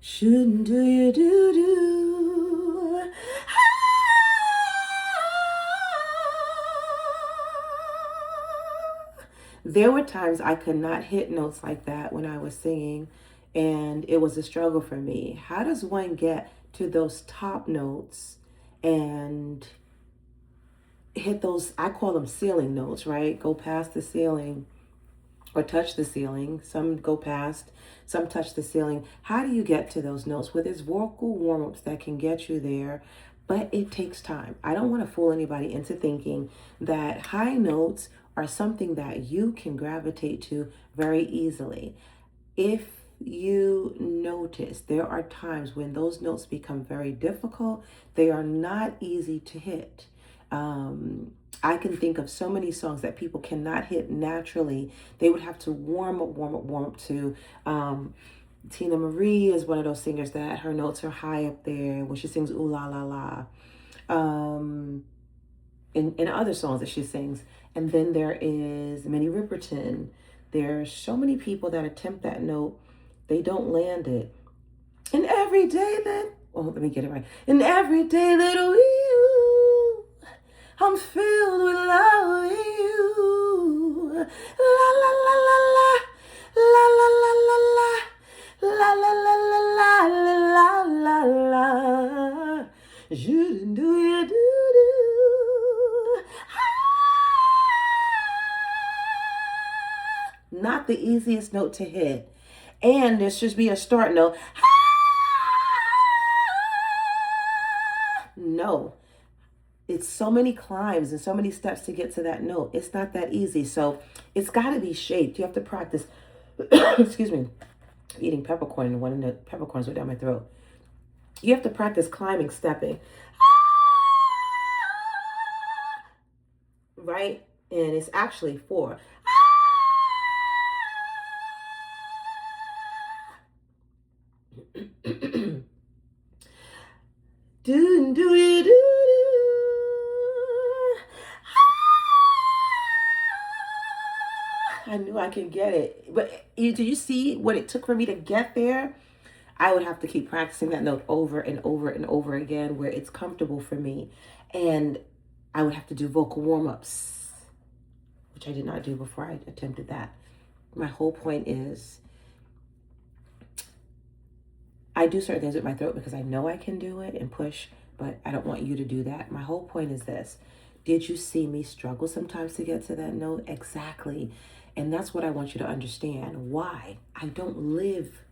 Shouldn't do you do do. There were times I could not hit notes like that when I was singing, and it was a struggle for me. How does one get to those top notes and hit those? I call them ceiling notes, right? Go past the ceiling or touch the ceiling. Some go past, some touch the ceiling. How do you get to those notes? Well, there's vocal warm-ups that can get you there, but it takes time. I don't want to fool anybody into thinking that high notes are something that you can gravitate to very easily. If you notice, there are times when those notes become very difficult. They are not easy to hit. I can think of so many songs that people cannot hit naturally. They would have to warm up to. Tina Marie is one of those singers that her notes are high up there when she sings "Ooh La La La," in other songs that she sings. And then there is Minnie Riperton. There's so many people that attempt that note, they don't land it. And every day that, oh, let me get it right. And every day that you, I'm filled with love you. La la la la la, la la la la la, la la la la la la la la. Shouldn't do you do do. Not the easiest note to hit. And there should be a start note. No, it's so many climbs and so many steps to get to that note. It's not that easy. So it's got to be shaped. You have to practice. Excuse me, eating peppercorn and one of the peppercorns went down my throat. You have to practice climbing, stepping. Right? And it's actually four. Do do you do do. I knew I could get it. But do you see what it took for me to get there? I would have to keep practicing that note over and over and over again where it's comfortable for me. And I would have to do vocal warm-ups, which I did not do before I attempted that. My whole point is I do certain things with my throat because I know I can do it and push, but I don't want you to do that. My whole point is this. Did you see me struggle sometimes to get to that note? Exactly. And that's what I want you to understand. Why? I don't live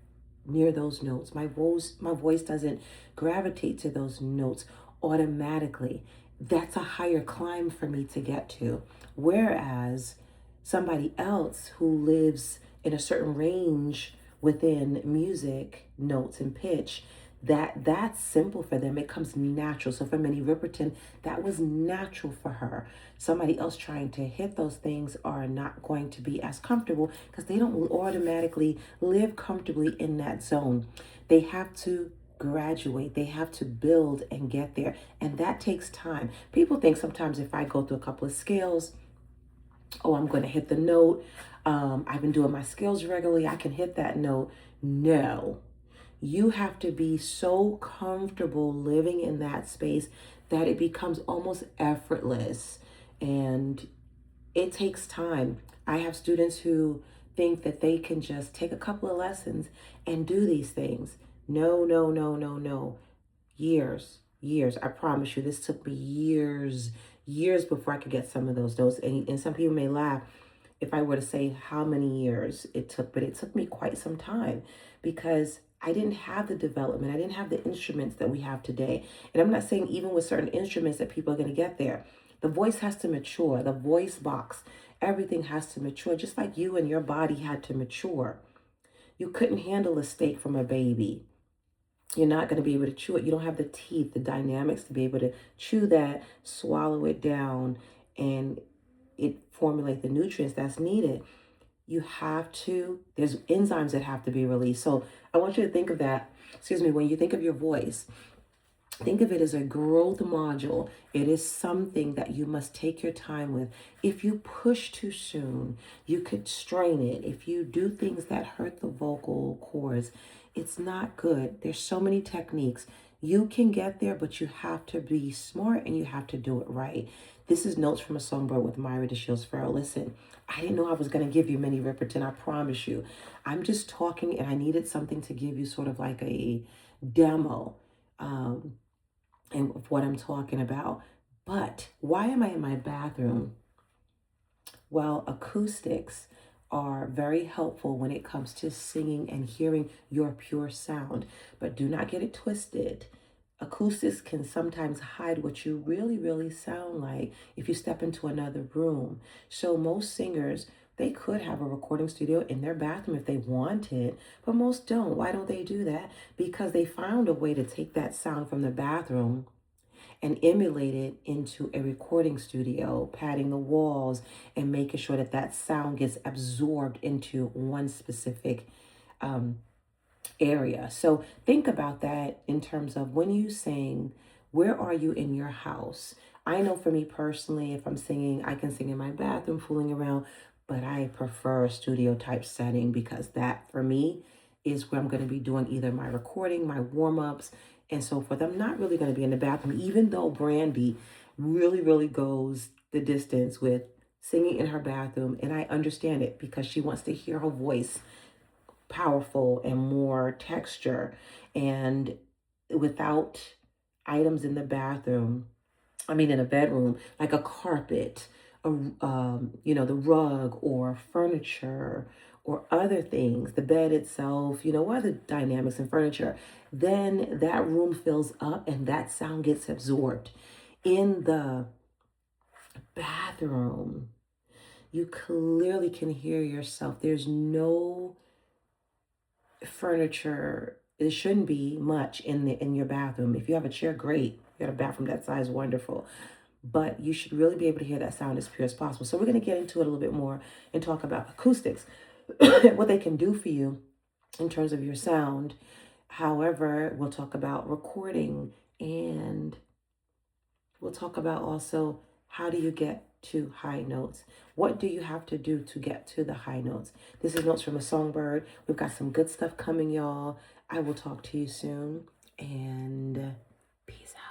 near those notes. My voice doesn't gravitate to those notes automatically. That's a higher climb for me to get to. Whereas somebody else who lives in a certain range within music notes and pitch, that's simple for them. It comes natural. So for Minnie Riperton, that was natural for her. Somebody else trying to hit those things are not going to be as comfortable because they don't automatically live comfortably in that zone. They have to graduate. They have to build and get there. And that takes time. People think sometimes if I go through a couple of scales, oh, I'm going to hit the note. I've been doing my scales regularly. I can hit that note. No. You have to be so comfortable living in that space that it becomes almost effortless. And it takes time. I have students who think that they can just take a couple of lessons and do these things. No, no, no, no, no. Years. I promise you, this took me years before I could get some of those notes. And some people may laugh if I were to say how many years it took, but it took me quite some time because I didn't have the development. I didn't have the instruments that we have today. And I'm not saying even with certain instruments that people are going to get there. The voice has to mature. The voice box, everything has to mature, just like you and your body had to mature. You couldn't handle a steak from a baby. You're not going to be able to chew it. You don't have the teeth, the dynamics to be able to chew that, swallow it down, and it formulate the nutrients that's needed. You have to, there's enzymes that have to be released. So I want you to think of that, when you think of your voice, think of it as a growth module. It is something that you must take your time with. If you push too soon, you could strain it. If you do things that hurt the vocal cords, It's not good. There's so many techniques. You can get there, but you have to be smart and you have to do it right. This is Notes from a Songbird with Myra DeShields Farrell. Listen, I didn't know I was going to give you Minnie Riperton. I promise you. I'm just talking and I needed something to give you sort of like a demo um, and of what I'm talking about. But why am I in my bathroom? Well, acoustics are very helpful when it comes to singing and hearing your pure sound, but do not get it twisted. Acoustics can sometimes hide what you really, really sound like if you step into another room. So most singers, they could have a recording studio in their bathroom if they wanted, but most don't. Why don't they do that? Because they found a way to take that sound from the bathroom and emulate it into a recording studio, padding the walls and making sure that that sound gets absorbed into one specific um, area. So think about that in terms of when you sing, where are you in your house? I know for me personally, if I'm singing, I can sing in my bathroom, fooling around, but I prefer a studio type setting because that for me is where I'm going to be doing either my recording, my warm ups, and so forth. I'm not really going to be in the bathroom, even though Brandy really, really goes the distance with singing in her bathroom. And I understand it because she wants to hear her voice powerful and more texture. And without items in the bathroom, I mean, in a bedroom, like a carpet, the rug or furniture or other things, the bed itself, other dynamics in furniture, then that room fills up and that sound gets absorbed. In the bathroom, you clearly can hear yourself. There's no furniture. It shouldn't be much in your bathroom. If you have a chair, great. You got a bathroom that size, wonderful. But you should really be able to hear that sound as pure as possible. So we're going to get into it a little bit more and talk about acoustics, what they can do for you in terms of your sound. However, we'll talk about recording and we'll talk about also how do you get to high notes? What do you have to do to get to the high notes? This is Notes from a Songbird. We've got some good stuff coming, y'all. I will talk to you soon and peace out.